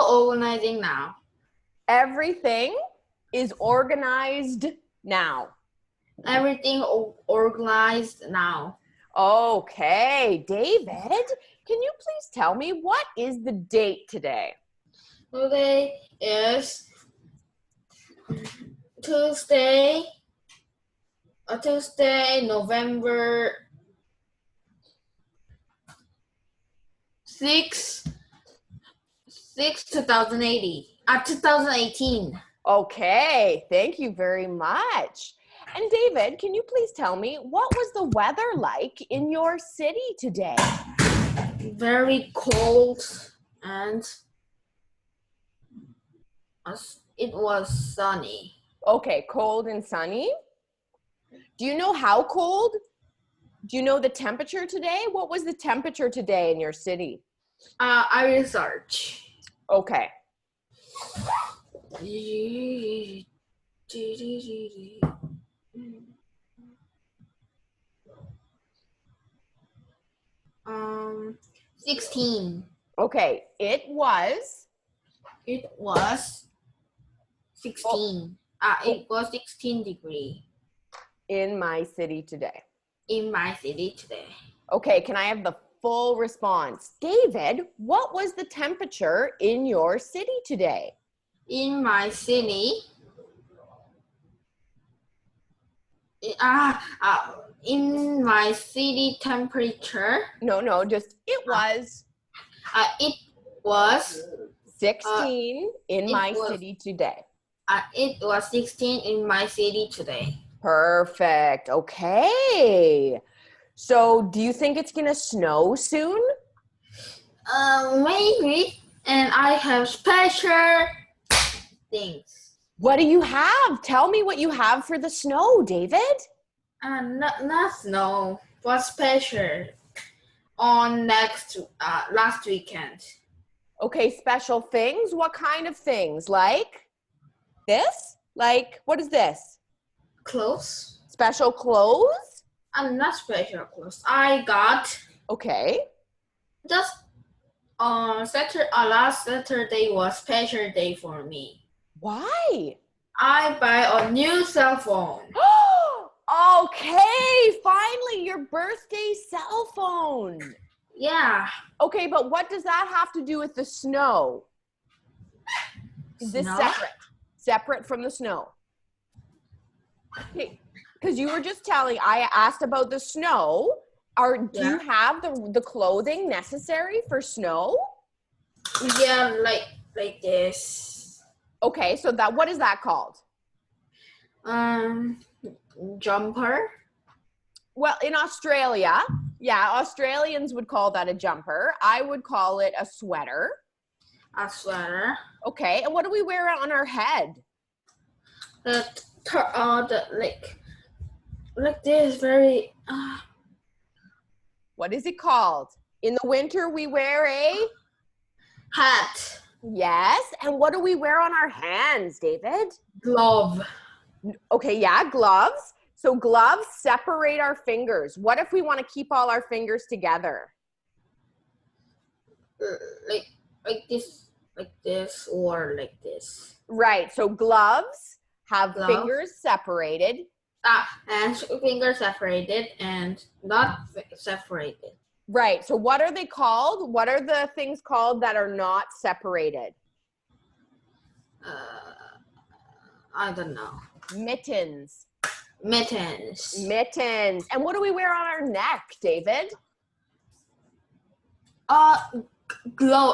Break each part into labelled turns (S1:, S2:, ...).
S1: organizing now.
S2: Everything is organized now.
S1: Everything organized now.
S2: Okay, David, can you please tell me what is the date today?
S1: Today is Tuesday, November 6, 2018.
S2: Okay, thank you very much. And David, can you please tell me what was the weather like in your city today?
S1: Very cold and it was sunny.
S2: Okay, cold and sunny. Do you know how cold? Do you know the temperature today? What was the temperature today in your city?
S1: I research.
S2: Okay.
S1: 16.
S2: Okay, it was
S1: 16. It was 16 degrees
S2: in my city today.
S1: in my city today.
S2: Okay, can I have the full response? David, what was the temperature in your city today?
S1: In my city, in my city temperature,
S2: No, just it was
S1: it was
S2: 16 in my
S1: was-
S2: city today.
S1: it was 16 in my city today.
S2: Perfect. Okay. So do you think it's going to snow soon?
S1: Maybe, and I have special things.
S2: What do you have? Tell me what you have for the snow, David.
S1: Not snow, but special on last weekend.
S2: Okay, special things. What kind of things? Like this? Like, what is this?
S1: Clothes.
S2: Special clothes?
S1: Not special clothes. I got
S2: Okay.
S1: just last Saturday was special day for me.
S2: Why?
S1: I buy a new cell phone.
S2: Okay, finally your birthday cell phone.
S1: Yeah.
S2: Okay, but what does that have to do with the snow? Is this
S1: Snow?
S2: separate from the snow? Okay, because you were just I asked about the snow. Do you have the clothing necessary for snow?
S1: Yeah, like this.
S2: Okay, so what is that called?
S1: Jumper.
S2: Well, in Australia, yeah, Australians would call that a jumper. I would call it a sweater.
S1: A sweater.
S2: Okay, and what do we wear on our head?
S1: Like this very.
S2: What is it called? In the winter, we wear a
S1: Hat.
S2: Yes, and what do we wear on our hands, David?
S1: Glove.
S2: Okay, yeah, gloves. So gloves separate our fingers. What if we want to keep all our fingers together?
S1: Like this, or like this.
S2: Right, so gloves have fingers separated.
S1: And fingers separated and not separated.
S2: Right, so what are they called? What are the things called that are not separated?
S1: I don't know.
S2: Mittens.
S1: Mittens.
S2: Mittens. And what do we wear on our neck, David?
S1: Glove. No,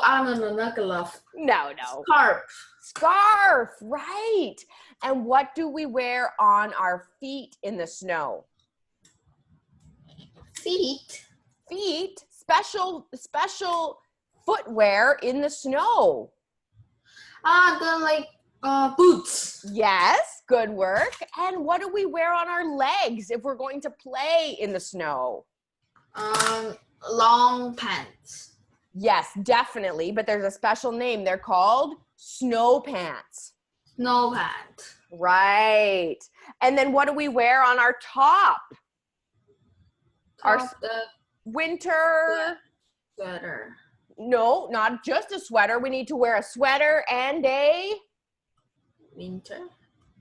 S1: not glove.
S2: No.
S1: Scarf.
S2: Scarf, right. And what do we wear on our feet in the snow?
S1: Feet.
S2: Feet, special footwear in the snow.
S1: Boots.
S2: Yes, good work. And what do we wear on our legs if we're going to play in the snow?
S1: Long pants.
S2: Yes, definitely, but there's a special name. They're called snow pants.
S1: Snow pants.
S2: Right. And then what do we wear on our top? Our
S1: The
S2: winter
S1: sweater.
S2: No, not just a sweater. We need to wear a sweater and a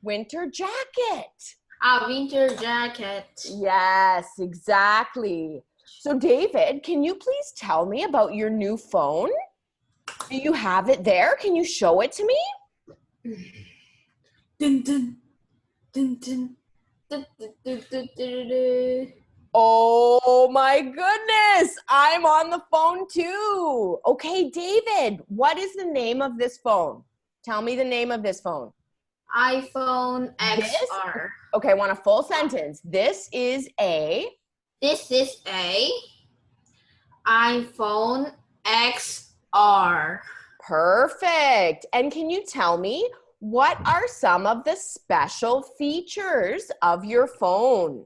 S2: winter jacket.
S1: A winter jacket.
S2: Yes, exactly. So David, can you please tell me about your new phone? Do you have it there? Can you show it to me?
S1: Dun, dun, dun, dun. Dun, dun, dun, dun, dun, dun.
S2: Oh my goodness, I'm on the phone too. Okay, David, what is the name of this phone? Tell me the name of this phone.
S1: iPhone XR.
S2: Okay, I want a full sentence. This is a
S1: iPhone XR.
S2: Perfect. And can you tell me what are some of the special features of your phone?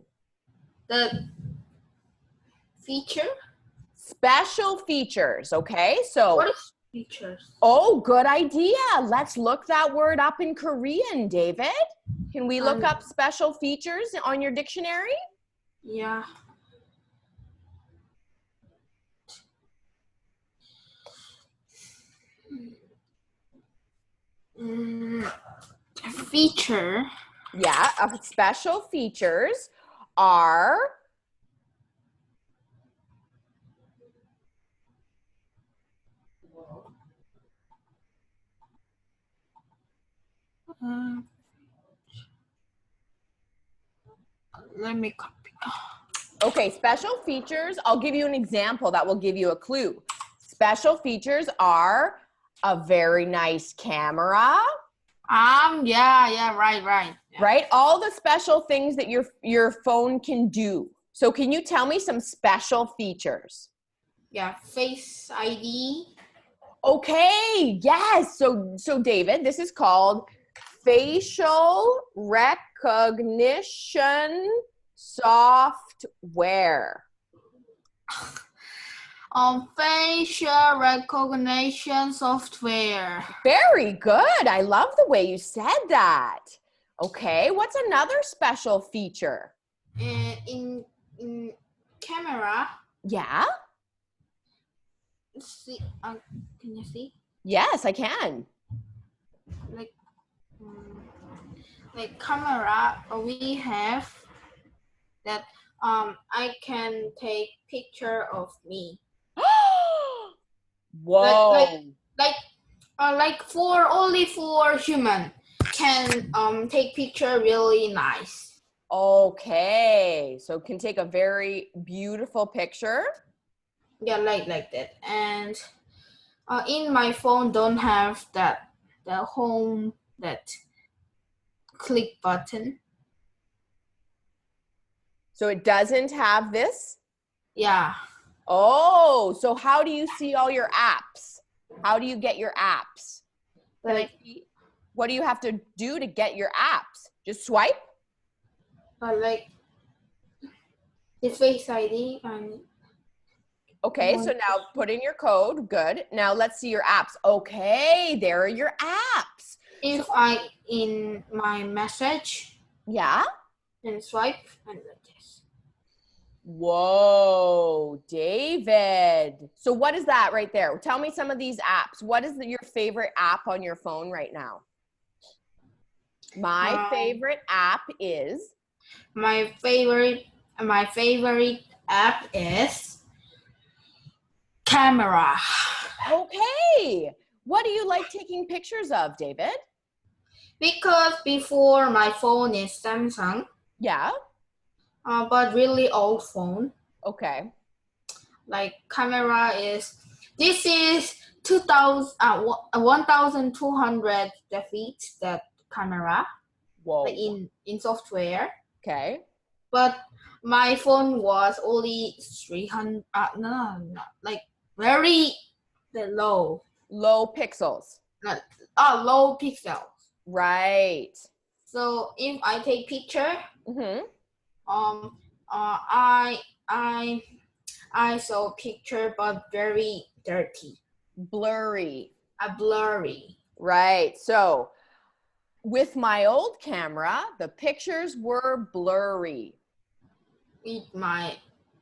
S1: The feature?
S2: Special features, okay? So
S1: What is features?
S2: oh, good idea. Let's look that word up in Korean, David. Can we look up special features on your dictionary?
S1: Yeah. Feature.
S2: Yeah, special features are
S1: Let me copy.
S2: okay, special features. I'll give you an example that will give you a clue. Special features are a very nice camera.
S1: Yeah, right. Yeah.
S2: Right? All the special things that your phone can do. So can you tell me some special features?
S1: Yeah, Face ID.
S2: Okay, yes. So David, this is called facial recognition software.
S1: Facial recognition software.
S2: Very good. I love the way you said that. Okay, what's another special feature?
S1: In camera.
S2: Yeah?
S1: See, can you see?
S2: Yes, I can.
S1: Like camera, we have that. I can take picture of me.
S2: Whoa.
S1: Like only for human can take picture really nice.
S2: Okay, so it can take a very beautiful picture.
S1: Yeah, like that. And in my phone don't have that the home that click button.
S2: So it doesn't have this?
S1: Yeah.
S2: Oh, so how do you see all your apps? How do you get your apps? What do you have to do to get your apps? Just swipe?
S1: Like the Face ID and
S2: Okay, so now put in your code. Good. Now let's see your apps. Okay, there are your apps.
S1: if I in my message
S2: Yeah?
S1: and swipe and like this.
S2: Whoa, David. So what is that right there? Tell me some of these apps. What is your favorite app on your phone right now? My favorite app is?
S1: My favorite app is camera.
S2: Okay. What do you like taking pictures of, David?
S1: Because before my phone is Samsung.
S2: Yeah.
S1: But really old phone.
S2: Okay.
S1: Like camera is, this is 1,200 feet that camera.
S2: Whoa.
S1: Like in software.
S2: Okay.
S1: But my phone was only 300. Like very low.
S2: Low pixels.
S1: Low pixels.
S2: Right.
S1: So if I take picture,
S2: Mm-hmm.
S1: I saw picture but very dirty.
S2: Blurry.
S1: Blurry.
S2: Right. So with my old camera, the pictures were blurry.
S1: With my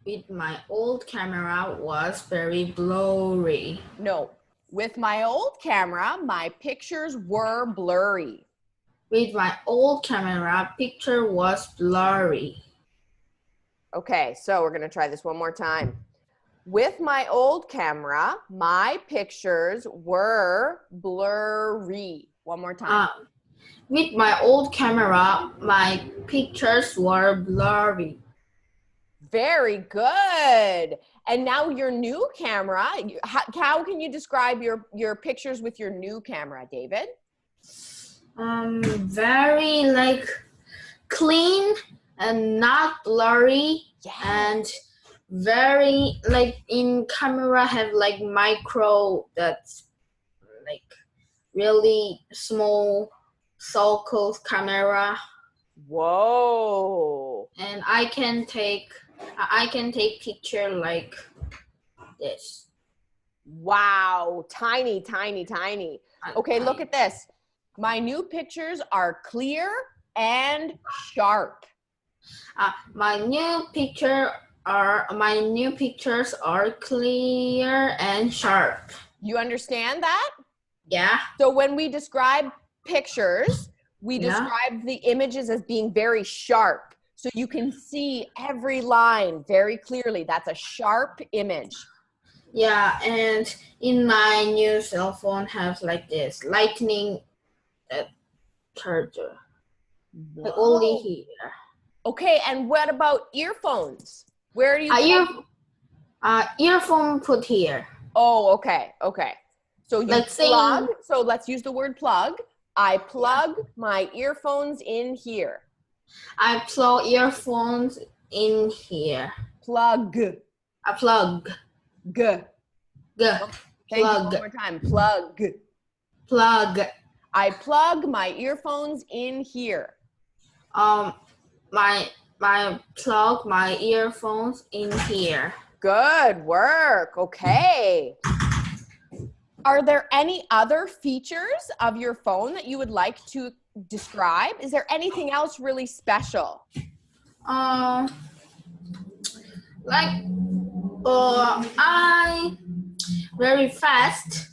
S1: with my old camera was very blurry.
S2: No, with my old camera, my pictures were blurry.
S1: With my old camera, picture was blurry.
S2: Okay, so we're gonna try this one more time. With my old camera, my pictures were blurry. One more time.
S1: With my old camera, my pictures were blurry.
S2: Very good. And now your new camera, how can you describe your pictures with your new camera, David?
S1: Very like clean and not blurry.
S2: Yeah.
S1: And very like in camera have like micro that's like really small circle camera.
S2: Whoa.
S1: And I can take picture like this.
S2: Wow, tiny, tiny, tiny. Okay, look at this. My new pictures are clear and sharp.
S1: My new pictures are clear and sharp.
S2: You understand that?
S1: Yeah.
S2: So when we describe pictures, we describe the images as being very sharp. So you can see every line very clearly. That's a sharp image.
S1: Yeah, and in my new cell phone have like this lightning charger. Like only here.
S2: Okay, and what about earphones? Where do you
S1: earphone put here.
S2: Oh, okay, okay. So you
S1: Like
S2: plug, so let's use the word plug. I plug my earphones in here.
S1: I plug earphones in here.
S2: Plug.
S1: I plug.
S2: G.
S1: Plug.
S2: Thank you. One more time. Plug.
S1: Plug.
S2: I plug my earphones in here.
S1: My plug my earphones in here.
S2: Good work. Okay. Are there any other features of your phone that you would like to describe? Is there anything else really special?
S1: I very fast.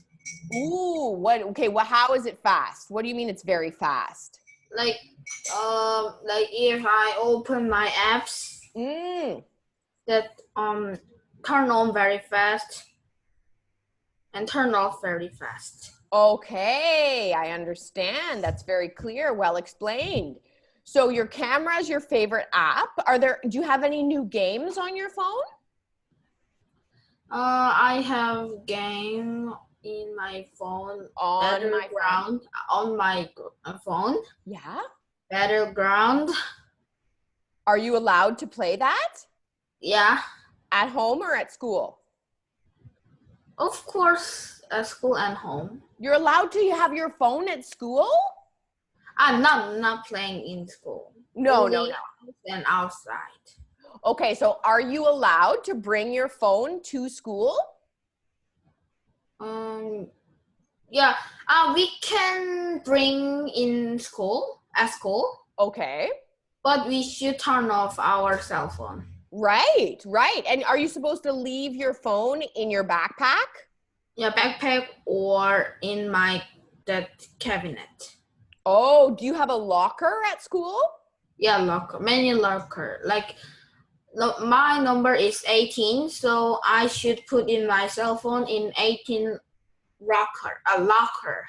S2: Ooh, what? Okay, well, how is it fast? What do you mean it's very fast?
S1: Like if I open my apps, that turn on very fast and turn off very fast.
S2: Okay, I understand. That's very clear, well explained. So your camera is your favorite app. Do you have any new games on your phone?
S1: I have game in my phone. On my phone.
S2: Yeah.
S1: Battleground.
S2: Are you allowed to play that?
S1: Yeah. At
S2: home or at school?
S1: Of course, at school and home.
S2: You're allowed to have your phone at school?
S1: I'm not playing in school.
S2: No.
S1: And outside.
S2: Okay, so are you allowed to bring your phone to school?
S1: Yeah. We can bring at school.
S2: Okay.
S1: But we should turn off our cell phone.
S2: Right. And are you supposed to leave your phone in your backpack?
S1: Yeah, backpack or in that cabinet.
S2: Oh, do you have a locker at school?
S1: Yeah, locker. Many locker. Like my number is 18, so I should put in my cell phone in 18 locker.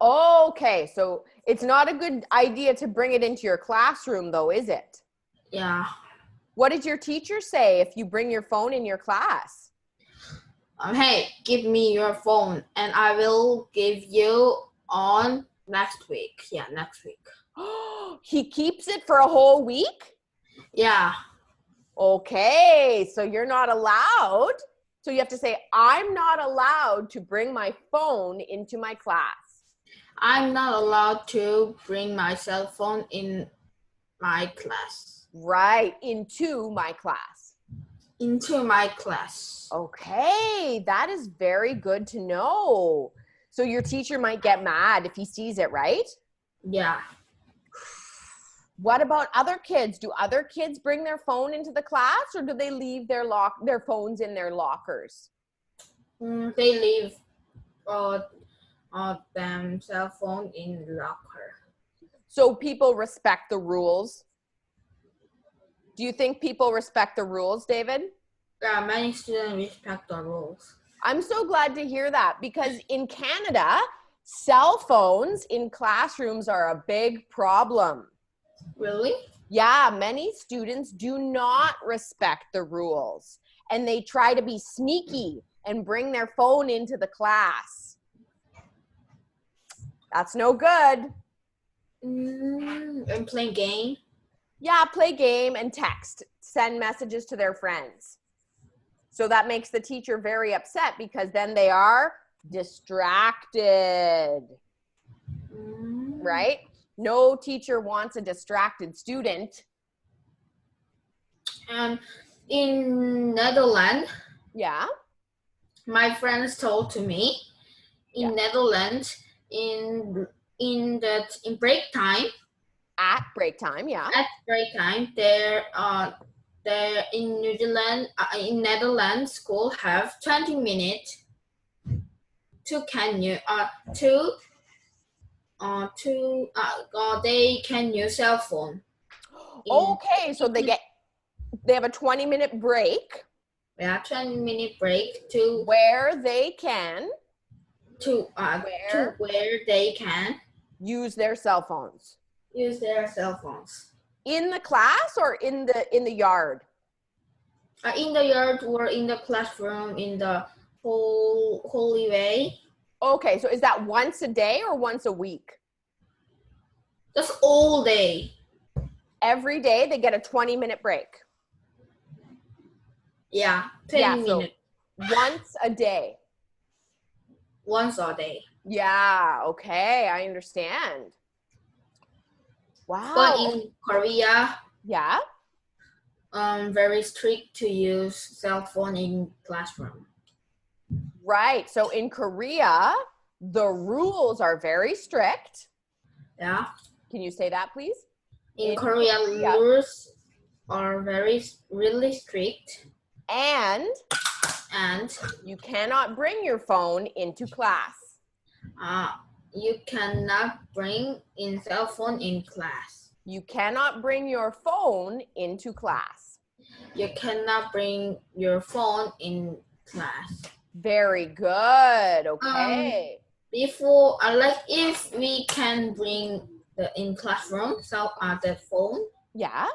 S2: Okay, so it's not a good idea to bring it into your classroom though, is it?
S1: Yeah.
S2: What did your teacher say if you bring your phone in your class?
S1: Hey, give me your phone and I will give you on next week. Yeah, next week.
S2: He keeps it for a whole week?
S1: Yeah.
S2: Okay, so you're not allowed. So you have to say, I'm not allowed to bring my phone into my class.
S1: I'm not allowed to bring my cell phone in my class.
S2: Right, into my class.
S1: Into my class.
S2: Okay, that is very good to know. So your teacher might get mad if he sees it, right?
S1: Yeah.
S2: What about other kids? Do other kids bring their phone into the class, or do they leave their phones in their lockers?
S1: They leave them cell phone in locker.
S2: So people respect the rules. Do you think people respect the rules, David?
S1: Yeah, many students respect the rules.
S2: I'm so glad to hear that, because in Canada, cell phones in classrooms are a big problem.
S1: Really?
S2: Yeah, many students do not respect the rules, and they try to be sneaky and bring their phone into the class. That's no good.
S1: And playing game?
S2: Yeah, play game and text, send messages to their friends. So that makes the teacher very upset, because then they are distracted, right? No teacher wants a distracted student.
S1: And in Netherlands,
S2: Yeah.
S1: my friends told to me, in Netherlands, in break time.
S2: At break time, yeah.
S1: At break time, there in New Zealand, in Netherlands, school have 20 minutes they can use cell phone.
S2: Okay, so they have a 20-minute break.
S1: Yeah, 20-minute break to
S2: where they can
S1: where they can
S2: use their cell phones.
S1: Use their cell phones.
S2: In the class or in the yard?
S1: In the yard or in the classroom, in the hallway.
S2: Okay, so is that once a day or once a week?
S1: That's all day.
S2: Every day they get a 20-minute break.
S1: Yeah, 20 minutes.
S2: Once a day.
S1: Once a day.
S2: Yeah, okay, I understand. Wow.
S1: But in Korea,
S2: yeah,
S1: very strict to use cell phone in classroom.
S2: Right. So in Korea, the rules are very strict.
S1: Yeah.
S2: Can you say that, please?
S1: In Korea, rules are really strict.
S2: And you cannot bring your phone into class.
S1: You cannot bring in cell phone in class.
S2: You cannot bring your phone into class.
S1: You cannot bring your phone in class.
S2: Very good. Okay.
S1: Before, if we can bring in classroom, the phone.
S2: Yeah.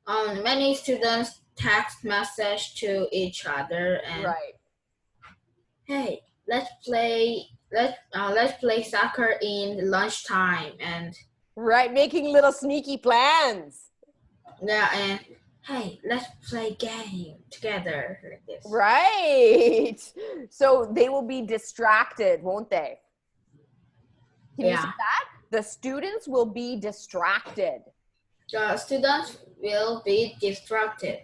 S1: Many students text message to each other and
S2: right.
S1: Hey, let's play soccer in lunchtime and
S2: right, making little sneaky plans.
S1: Yeah, and hey, let's play game together like this.
S2: Right. So they will be distracted, won't they? Can you see that? The students will be distracted.
S1: The students will be distracted.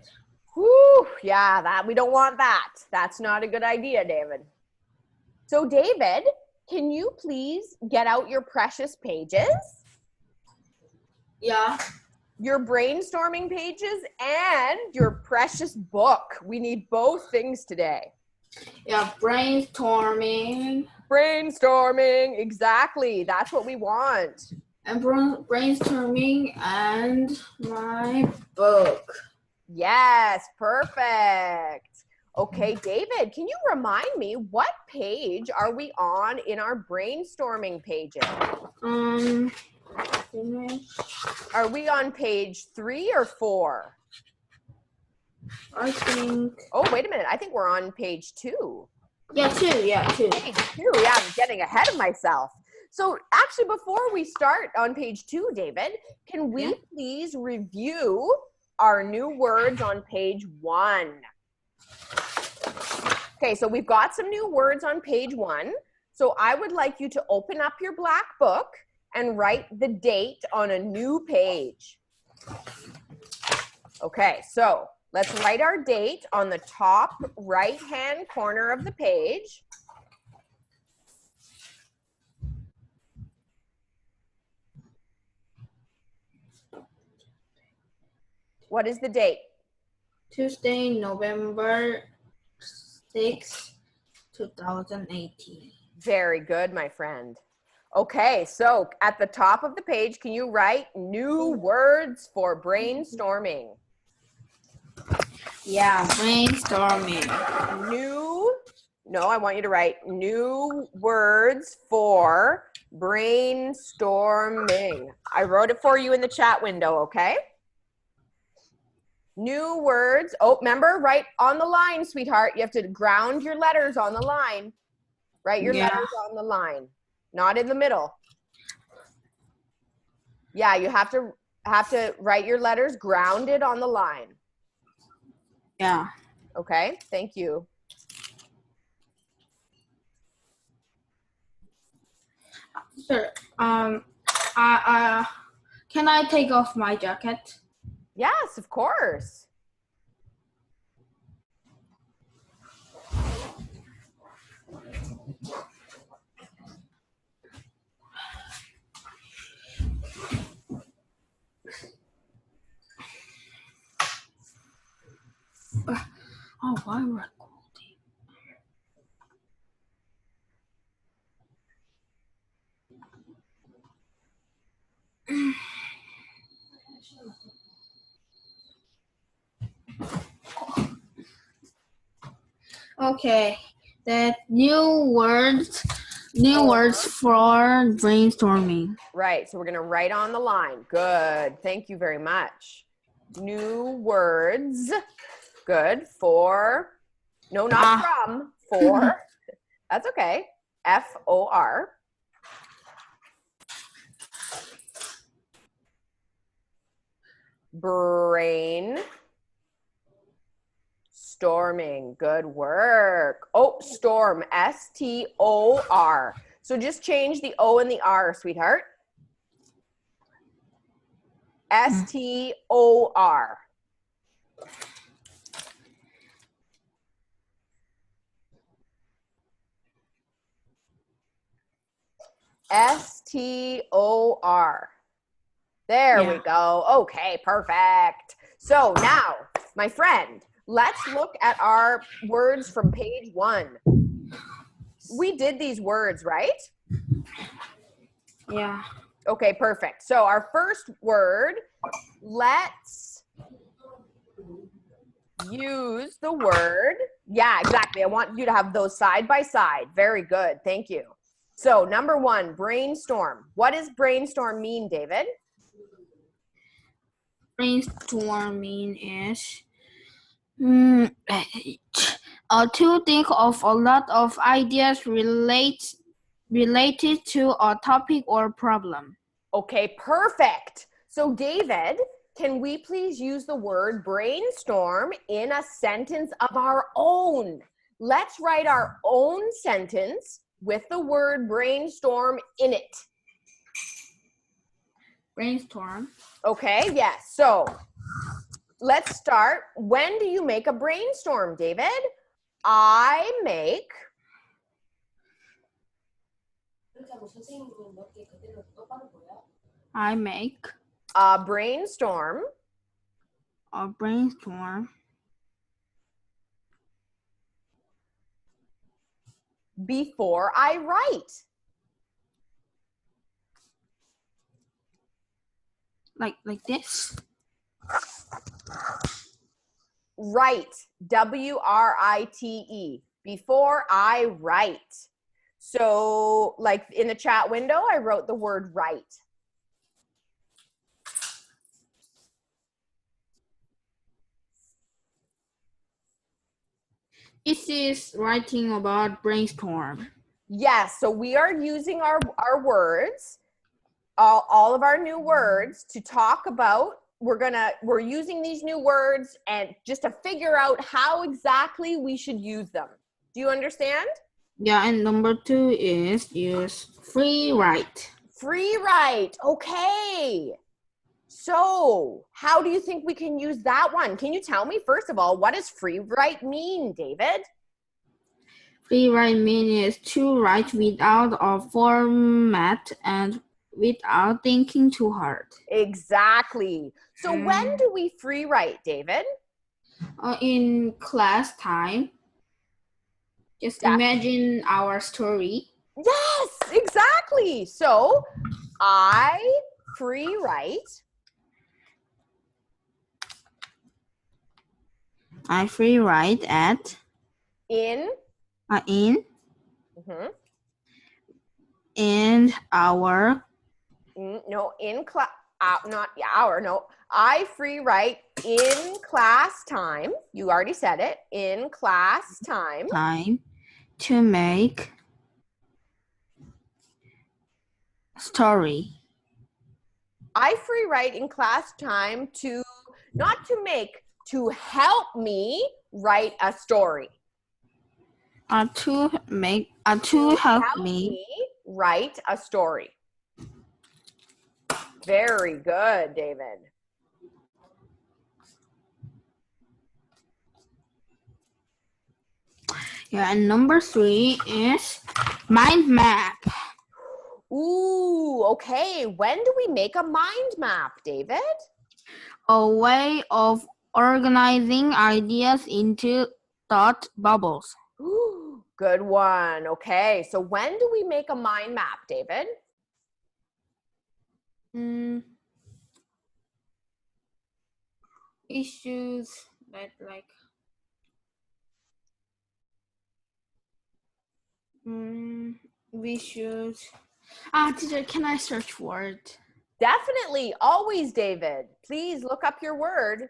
S2: Whew, yeah, that we don't want that. That's not a good idea, David. So David, can you please get out your precious pages?
S1: Yeah.
S2: Your brainstorming pages and your precious book. We need both things today.
S1: Yeah, brainstorming.
S2: Brainstorming, exactly. That's what we want.
S1: And brainstorming and my book.
S2: Yes, perfect. Okay, David, can you remind me, what page are we on in our brainstorming pages? Are we on page 3 or 4?
S1: I think.
S2: Oh, wait a minute. I think we're on page 2.
S1: Yeah, 2. Yeah, 2.
S2: Page 2. Yeah, I'm getting ahead of myself. So actually, before we start on page 2, David, can we please review our new words on page 1? Okay, so we've got some new words on page 1. So I would like you to open up your black book and write the date on a new page. Okay, so let's write our date on the top right-hand corner of the page. What is the date?
S1: Tuesday, November 6, 2018.
S2: Very good, my friend. Okay, so at the top of the page, can you write new words for brainstorming?
S1: Yeah, brainstorming.
S2: No, I want you to write new words for brainstorming. I wrote it for you in the chat window, okay? New words. Oh, remember, write on the line, sweetheart. You have to ground your letters on the line. Write your letters on the line, not in the middle. Yeah, you have to write your letters grounded on the line.
S1: Yeah.
S2: Okay, thank you.
S1: Sir, can I take off my jacket?
S2: Yes, of course.
S1: Oh, why recording? Okay, that new words for brainstorming.
S2: Right, so we're gonna write on the line. Good, thank you very much. New words, good, for, no, not from, for, that's okay, F-O-R. Brain. Storming, good work. Oh, storm, S-T-O-R. So just change the O and the R, sweetheart. S-T-O-R. S-T-O-R. There we go. Okay, perfect. So now, my friend, let's look at our words from page 1. We did these words, right?
S1: Yeah.
S2: Okay, perfect. So our first word, let's use the word. Yeah, exactly. I want you to have those side by side. Very good. Thank you. So number 1, brainstorm. What does brainstorm mean, David?
S1: Brainstorming is to think of a lot of ideas related to a topic or problem.
S2: Okay, perfect. So David, can we please use the word brainstorm in a sentence of our own? Let's write our own sentence with the word brainstorm in it.
S1: Brainstorm.
S2: Okay, yes. So let's start. When do you make a brainstorm, David? I make a brainstorm before I write.
S1: Like this?
S2: Write, W-R-I-T-E, before I write. So like in the chat window, I wrote the word write.
S1: This is writing about brainstorm.
S2: Yes, so we are using our words, all of our new words to talk about. We're using these new words and just to figure out how exactly we should use them. Do you understand?
S1: Yeah, and number 2 is use free write.
S2: Free write, okay. So how do you think we can use that one? Can you tell me, first of all, what does free write mean, David?
S1: Free write means to write without a format and without thinking too hard.
S2: Exactly. So when do we free write, David?
S1: In class time. Just imagine our story.
S2: Yes, exactly. So I free write.
S1: I free write at
S2: In
S1: in our
S2: in class, not our, no. I free write in class time. You already said it. In class time.
S1: To make story.
S2: I free write in class time to, not to make, to help me write a story.
S1: To help me
S2: write a story. Very good, David.
S1: Yeah, and number 3 is mind map.
S2: Ooh, okay. When do we make a mind map, David?
S1: A way of organizing ideas into thought bubbles.
S2: Ooh, good one. Okay, so when do we make a mind map, David?
S1: Issues that we should. Teacher, can I search for it?
S2: Definitely, always, David. Please look up your word.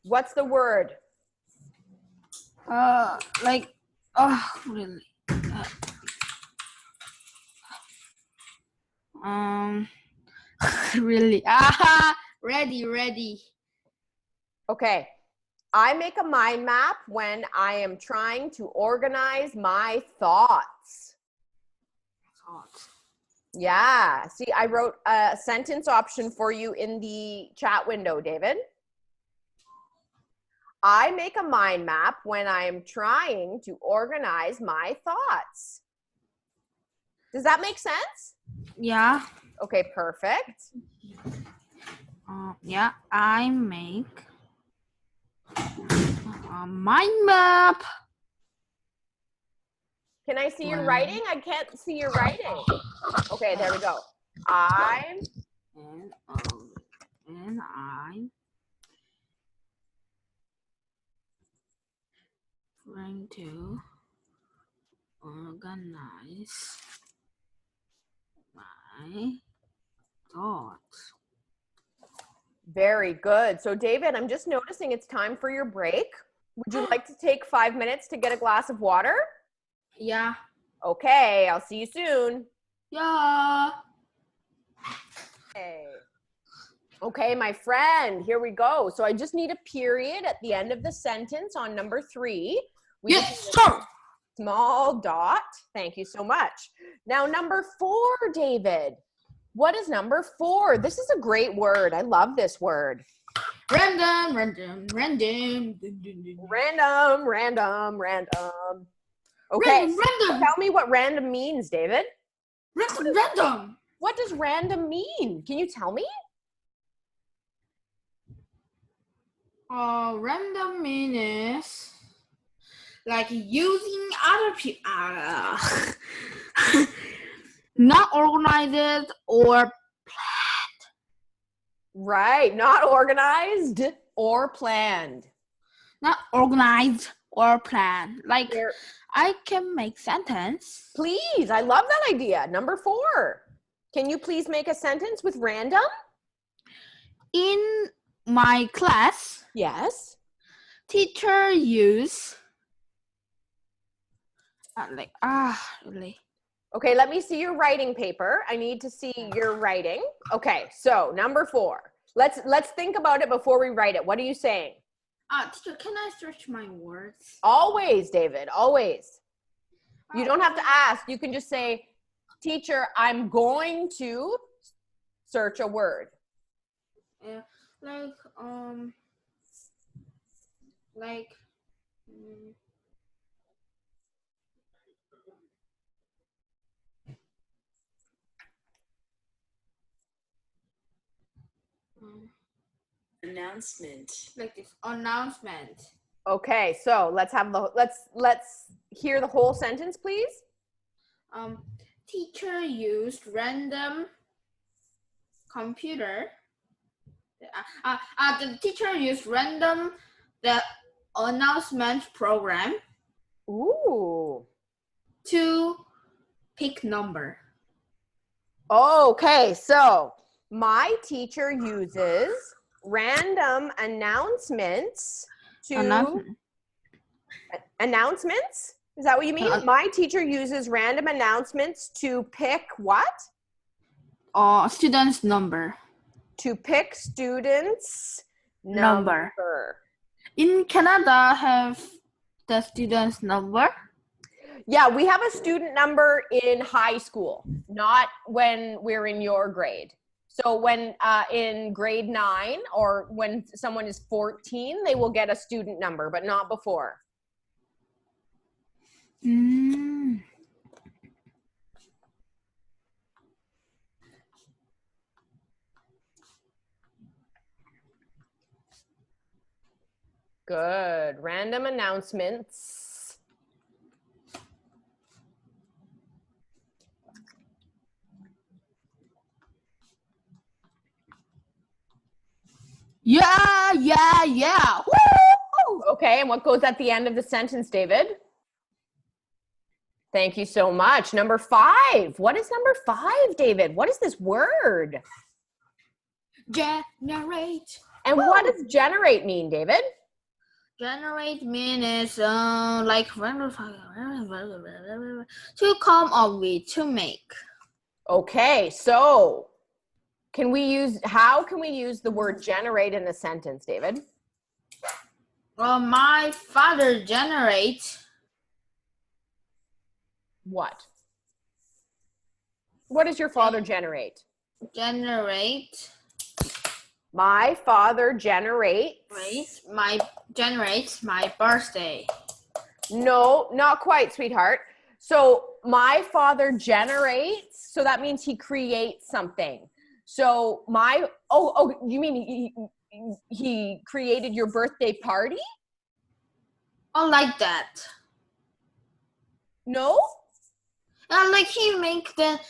S2: What's the word?
S1: Really? Really? Ready.
S2: Okay. I make a mind map when I am trying to organize my thoughts. Yeah. See, I wrote a sentence option for you in the chat window, David. I make a mind map when I am trying to organize my thoughts. Does that make sense?
S1: Yeah.
S2: Okay, perfect.
S1: Yeah, I make a mind map.
S2: Can I see your writing? I can't see your writing. Okay, there we go. I'm
S1: trying to organize my thoughts.
S2: Very good. So David, I'm just noticing it's time for your break. Would you like to take 5 minutes to get a glass of water?
S1: Yeah.
S2: Okay, I'll see you soon.
S1: Yeah.
S2: Okay, my friend, here we go. So I just need a period at the end of the sentence on number 3.
S1: Yes, sir.
S2: Small dot. Thank you so much. Now, number 4, David. What is number 4? This is a great word. I love this word.
S1: Random.
S2: Okay,
S1: random.
S2: Tell me what random means, David.
S1: Random.
S2: What does random mean? Can you tell me?
S1: Random means like using other people, not organized or planned.
S2: Right, not organized or planned.
S1: Not organized or planned. Like I can make sentence.
S2: Please, I love that idea. Number 4. Can you please make a sentence with random?
S1: In my class,
S2: yes,
S1: teacher use really.
S2: Okay, let me see your writing paper. I need to see your writing. Okay, so number 4. Let's think about it before we write it. What are you saying?
S1: Teacher, can I search my words?
S2: Always, David, always. You don't have to ask. You can just say, teacher, I'm going to search a word.
S1: Yeah,
S3: announcement.
S1: like this announcement.
S2: Okay, so let's hear the whole sentence, please.
S1: Teacher used random computer. The teacher used random the announcement program.
S2: Ooh.
S1: To pick number.
S2: Okay, so my teacher uses random announcements to announcements? Is that what you mean? My teacher uses random announcements to pick what?
S1: Students' number.
S2: To pick students'
S1: Number. In Canada, have the students' number?
S2: Yeah, we have a student number in high school, not when we're in your grade. So when in grade 9 or when someone is 14, they will get a student number, but not before. Good. Random announcements.
S1: Yeah. Woo!
S2: Okay, and what goes at the end of the sentence, David? Thank you so much. Number 5. What is number 5, David? What is this word?
S1: Generate.
S2: And what does generate mean, David?
S1: Generate means like to come up with, to make.
S2: Okay, so how can we use the word generate in a sentence, David?
S1: My father generates.
S2: What? What does your father generate? My father generates
S1: my birthday.
S2: No, not quite, sweetheart. So my father generates, so that means he creates something. So you mean he created your birthday party?
S1: Oh, like that.
S2: No?
S1: Like he make the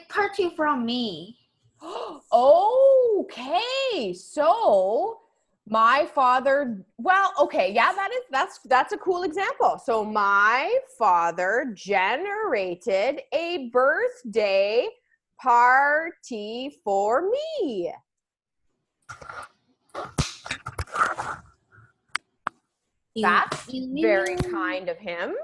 S1: party from me.
S2: Okay, so my father, well, okay, yeah, that's a cool example. So my father generated a birthday party for me. That's very kind of him.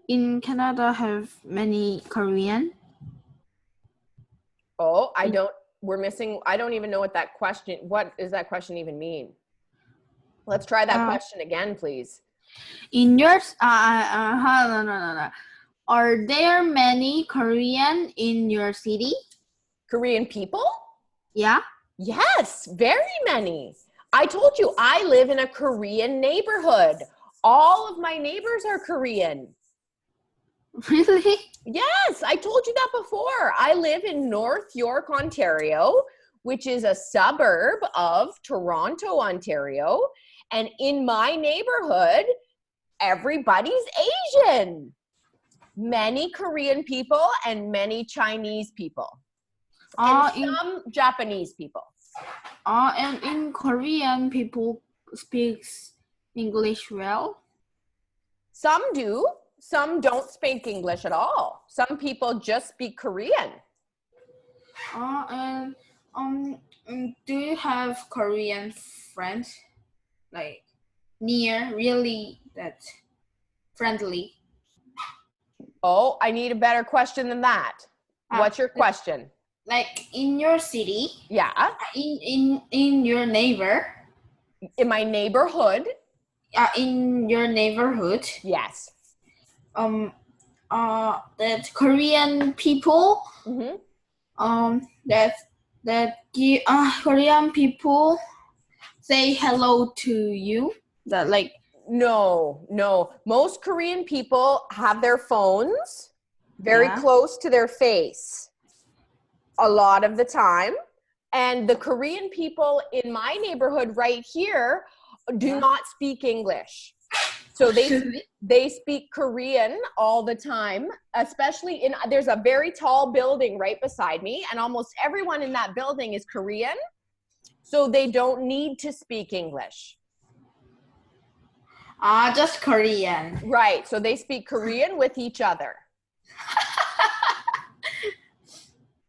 S1: In Canada, have many Korean?
S2: Oh, I don't even know what does that question even mean? Let's try that question again, please.
S1: In yours, no. Are there many Korean in your city?
S2: Korean people?
S1: Yeah.
S2: Yes, very many. I told you I live in a Korean neighborhood. All of my neighbors are Korean.
S1: Really?
S2: Yes, I told you that before. I live in North York, Ontario, which is a suburb of Toronto, Ontario. And in my neighborhood, everybody's Asian. Many Korean people and many Chinese people. And some Japanese people.
S1: And in Korean, people speaks English well?
S2: Some do. Some don't speak English at all. Some people just speak Korean.
S1: And do you have Korean friends? like near, really that friendly.
S2: Oh, I need a better question than that. What's your question?
S1: Like in your city.
S2: Yeah.
S1: In your neighbor.
S2: In my neighborhood.
S1: In your neighborhood.
S2: Yes.
S1: That Korean people. Korean people say hello to you. That like.
S2: No. Most Korean people have their phones very close to their face a lot of the time. And the Korean people in my neighborhood right here do not speak English. So they speak Korean all the time, especially there's a very tall building right beside me, and almost everyone in that building is Korean. So they don't need to speak English.
S1: Just Korean.
S2: Right. So they speak Korean with each other.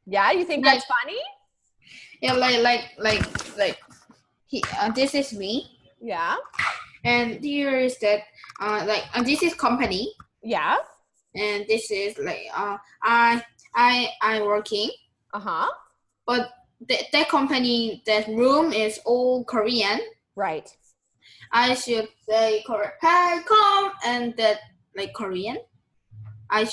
S2: Yeah, you think that's funny?
S1: Yeah, this is me.
S2: Yeah.
S1: And here is that this is company.
S2: Yeah.
S1: And this is like I working. But that company, that room is all Korean.
S2: Right.
S1: I should say hey, come, and that like Korean. I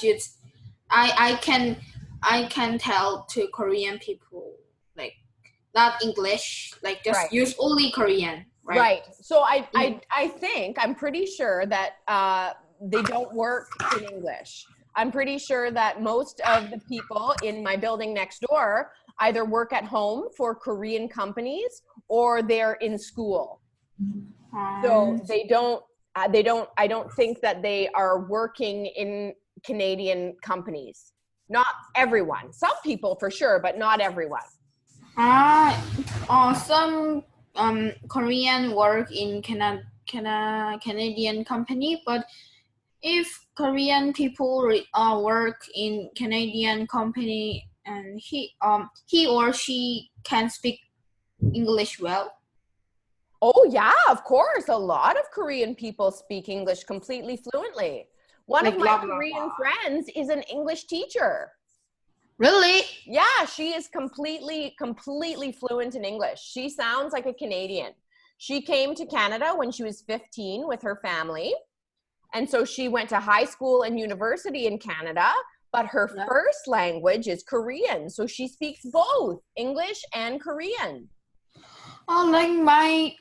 S1: can tell to Korean people like not English, like just use only Korean.
S2: Right. So I'm pretty sure that they don't work in English. I'm pretty sure that most of the people in my building next door either work at home for Korean companies or they're in school. So I don't think that they are working in Canadian companies. Not everyone. Some people for sure, but not everyone.
S1: Some Korean work in Canadian company, but if Korean people work in Canadian company and he or she can speak English well.
S2: Oh yeah, of course. A lot of Korean people speak English completely fluently. One of my Korean friends is an English teacher.
S1: Really?
S2: Yeah, she is completely fluent in English. She sounds like a Canadian. She came to Canada when she was 15 with her family. And so she went to high school and university in Canada, but her first language is Korean. So she speaks both English and Korean.
S1: Oh, like my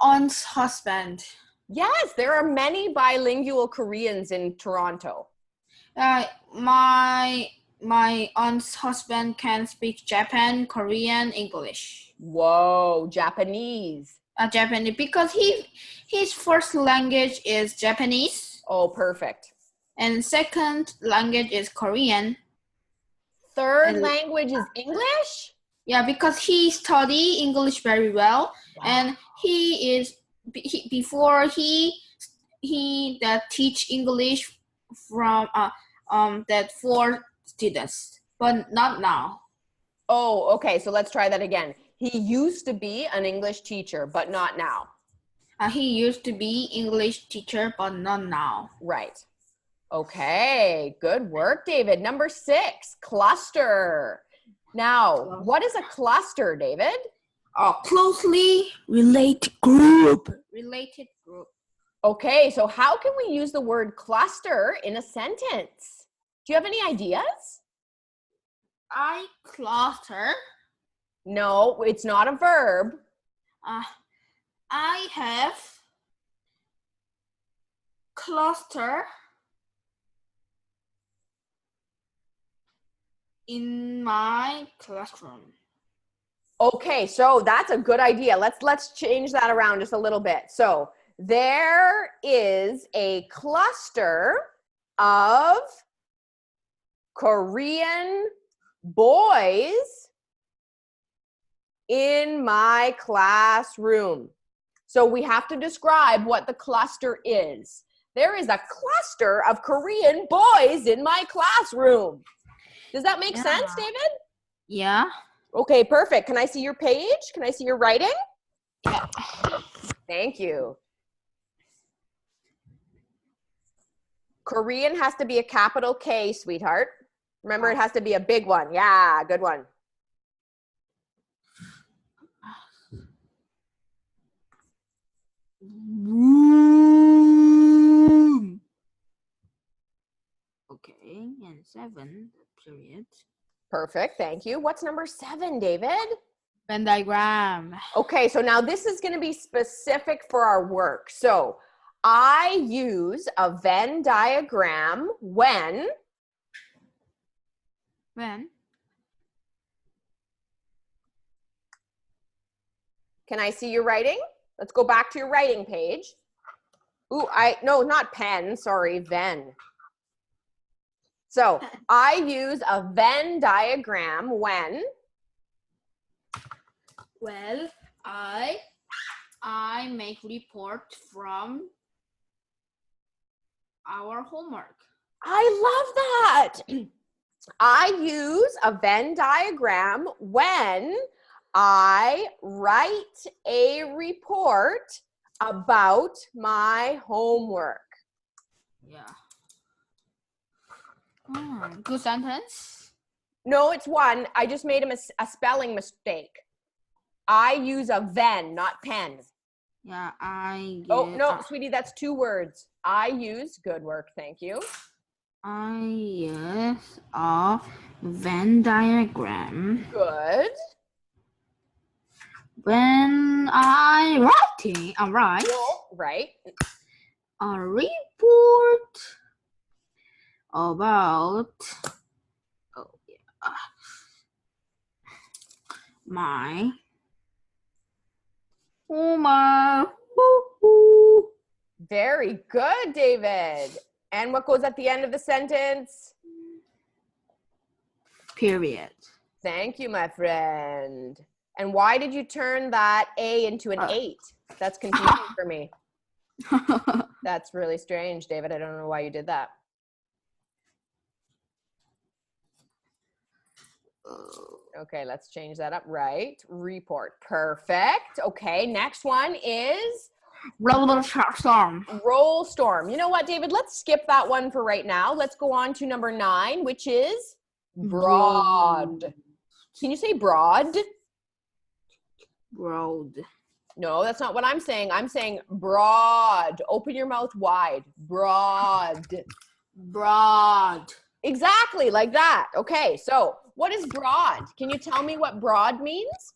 S1: aunt's husband.
S2: Yes, there are many bilingual Koreans in Toronto.
S1: My aunt's husband can speak Japan, Korean, English.
S2: Whoa, Japanese.
S1: Japanese, because his first language is Japanese.
S2: Oh, perfect.
S1: And second language is Korean.
S2: Third language is English?
S1: Yeah, because he study English very well. Wow. And before he teach English from that for students, but not now.
S2: Oh, okay. So let's try that again. He used to be an English teacher, but not now.
S1: He used to be English teacher, but not now.
S2: Right. Okay. Good work, David. Number 6, cluster. Now, what is a cluster, David?
S1: A closely related group. Related group.
S2: Okay. So how can we use the word cluster in a sentence? Do you have any ideas?
S1: I cluster.
S2: No, it's not a verb.
S1: I have cluster in my classroom.
S2: Okay, so that's a good idea. Let's change that around just a little bit. So there is a cluster of Korean boys in my classroom. So we have to describe what the cluster is. There is a cluster of Korean boys in my classroom. Does that make sense, David?
S1: Yeah.
S2: Okay, perfect. Can I see your page? Can I see your writing?
S1: Yeah.
S2: Thank you. Korean has to be a capital K, sweetheart. Remember, it has to be a big one. Yeah, good one.
S1: Room. Okay, and 7, period.
S2: Perfect, thank you. What's number 7, David?
S1: Venn diagram.
S2: Okay, so now this is going to be specific for our work. So I use a Venn diagram when Can I see your writing? Let's go back to your writing page. Ooh, no, not pen, sorry, Venn. So I use a Venn diagram when?
S1: Well, I make report from our homework.
S2: I love that. I use a Venn diagram when I write a report about my homework.
S1: Yeah. Good sentence.
S2: No, it's one. I just made a spelling mistake. I use a Venn, not pen.
S1: Yeah,
S2: Oh, no, sweetie, that's 2 words. I use, good work, thank you.
S1: I use a Venn diagram
S2: Good.
S1: when I writing, right?
S2: Right.
S1: A report about my homework.
S2: Very good, David. And what goes at the end of the sentence?
S1: Period.
S2: Thank you, my friend. And why did you turn that A into an 8? That's confusing for me. That's really strange, David. I don't know why you did that. Okay, let's change that up. Right. Report. Perfect. Okay, next one is
S1: Roller storm.
S2: roll storm. You know what, David? Let's skip that one for right now. Let's go on to number 9, which is broad. Can you say broad?
S1: Broad.
S2: No, that's not what I'm saying. I'm saying broad. Open your mouth wide. Broad.
S1: Broad.
S2: Exactly, like that. Okay, so what is broad? Can you tell me what broad means?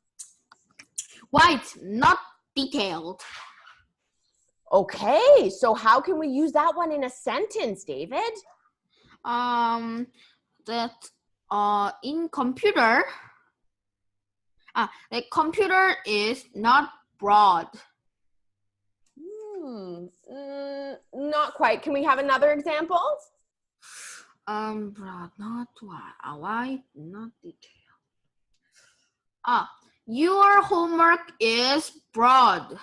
S1: Wide, not detailed.
S2: Okay, so how can we use that one in a sentence, David?
S1: That in computer, the computer is not broad.
S2: Not quite. Can we have another example?
S1: Broad, not wide, not detailed. Your homework is broad.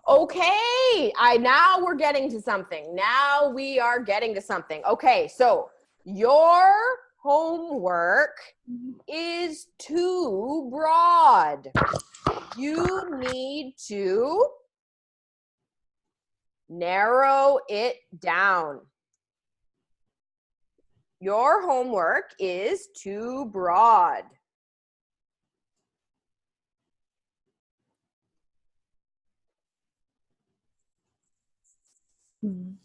S2: Okay, now we're getting to something. Now we are getting to something. Okay, so your homework is too broad. You need to narrow it down. Your homework is too broad.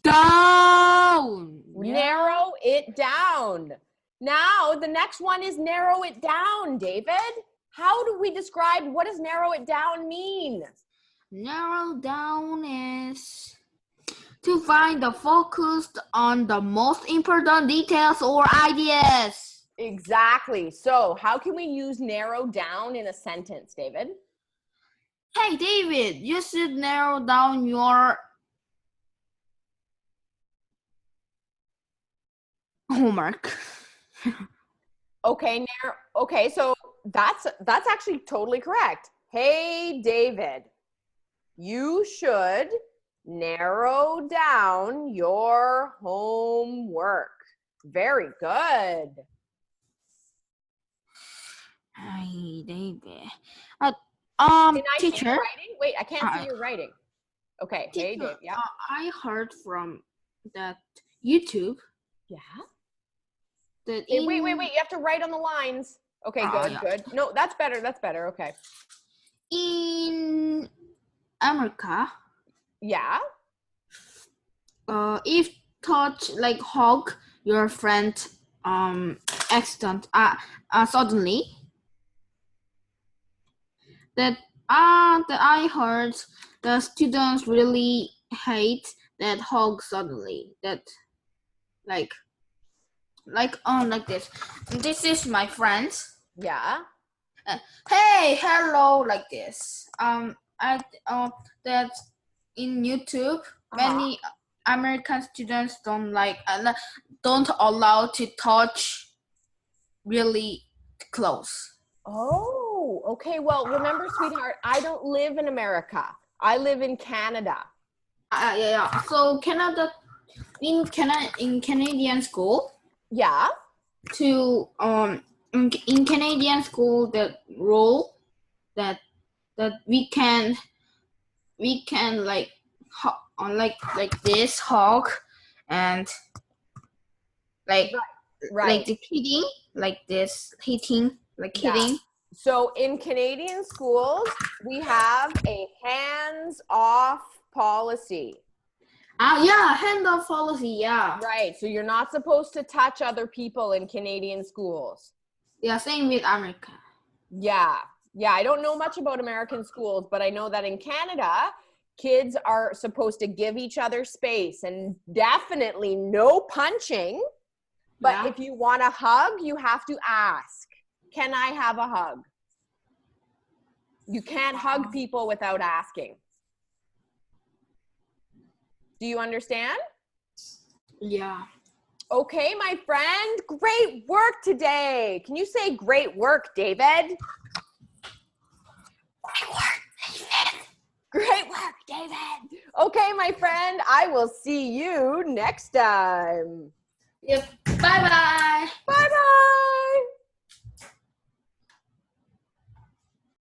S1: Down.
S2: Narrow it down. Now, the next one is narrow it down, David. How do we describe what does narrow it down mean?
S1: Narrow down is to find the focus on the most important details or ideas.
S2: Exactly. So, how can we use narrow down in a sentence, David?
S1: Hey, David, you should narrow down your homework.
S2: Okay, so that's actually totally correct. Hey, David, you should narrow down your homework. Very good.
S1: Hey, David.
S2: Can I see
S1: Teacher.
S2: your writing? wait, I can't see your writing. Okay, hey,
S1: Teacher,
S2: Dave, yeah.
S1: I heard from that YouTube
S2: Yeah.
S1: that
S2: Hey, wait, you have to write on the lines. Okay, good,
S1: yeah.
S2: good. No, that's better, okay.
S1: In America,
S2: Yeah.
S1: if touch like hug your friend accident suddenly, that I heard the students really hate that hug suddenly, that like this. This is my friend.
S2: Yeah.
S1: Hey, hello, like this. That in YouTube, many American students don't allow to touch really close.
S2: Oh, okay. Well, remember, sweetheart, I don't live in America. I live in Canada.
S1: Yeah. So Canada, in Canadian school,
S2: Yeah.
S1: to in Canadian school, the rule that we can like this hug and like the kidding, like this hitting, like kidding.
S2: So in Canadian schools, we have a hands-off policy.
S1: Yeah, hands-off policy, yeah.
S2: Right, so you're not supposed to touch other people in Canadian schools.
S1: Yeah, same with America.
S2: Yeah, I don't know much about American schools, but I know that in Canada, kids are supposed to give each other space and definitely no punching. But if you want a hug, you have to ask, can I have a hug? You can't hug people without asking. Do you understand?
S1: Yeah.
S2: Okay, my friend, great work today. Can you say great work, David?
S1: Great work, David.
S2: Great work, David. Okay, my friend, I will see you next time.
S1: Yep. Bye-bye.
S2: Bye-bye.